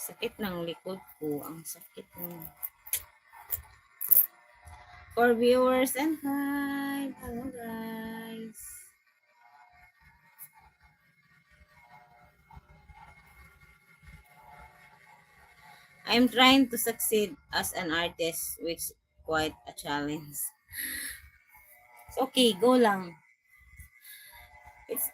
Sakit ng likod ko. Ang sakit ng... For viewers and hi. Hello guys. I'm trying to succeed as an artist, which is quite a challenge. It's okay, go lang. It's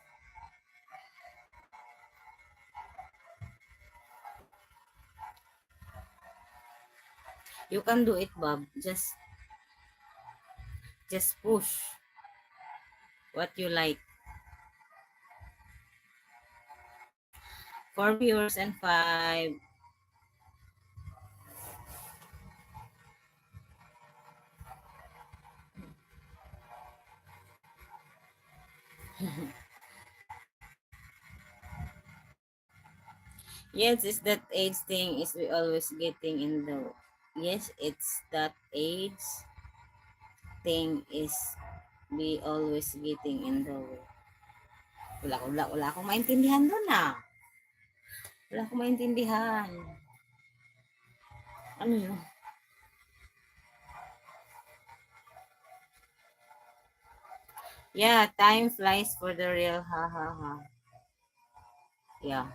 you can do it, Bob. Just push what you like. For viewers and 5. Yes, it's that age thing is we always getting in the... Yes, it's that age thing is we always getting in the way. Wala akong maintindihan doon ah. Wala akong maintindihan. Ano yun? Yeah, time flies for the real. Ha ha ha. Yeah.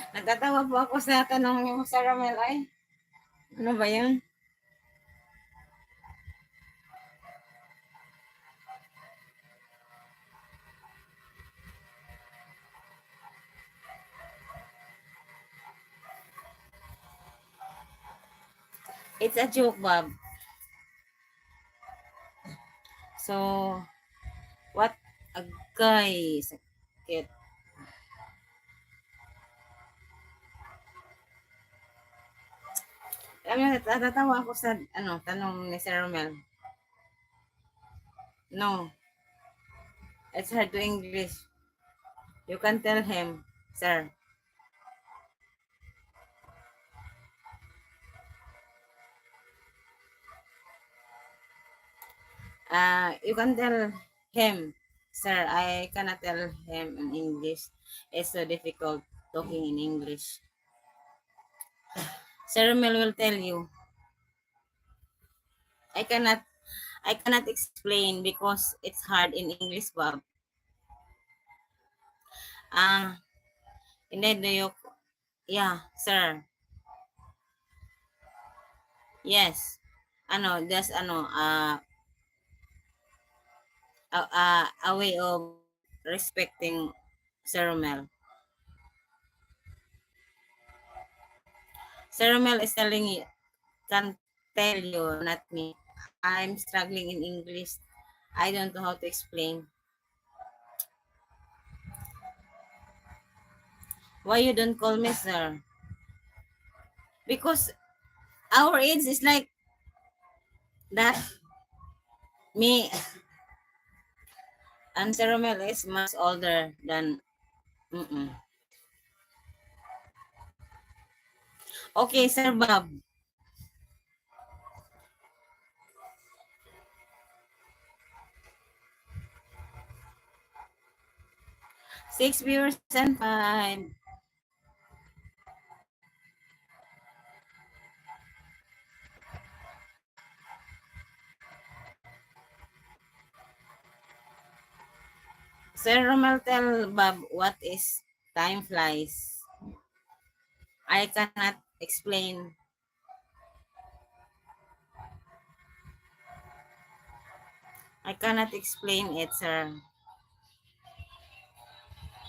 Nagtatawa po ako sa tanong ni Sir Romel ay. Ano ba yun? It's a joke, Bob. So, what a guy. Sakit. Alam mo, natatawa ako sa tanong ni Sir Romel. No. It's hard to English. You can tell him, sir. You can tell him, sir. I cannot tell him in English. It's so difficult talking in English. Sir Mel will tell you. I cannot explain because it's hard in English, Bob. Hindi, do you... Yeah, sir. Yes. Just a way of respecting Sir Romel. Sir Romel is telling you, can tell you, not me. I'm struggling in English. I don't know how to explain. Why you don't call me sir? Because our age is like that. Me and Sir Romel is much older than... Okay, Sir Bob. Six viewers and 5. Sir Romel, tell Bob what is time flies. I cannot explain. I cannot explain it, sir.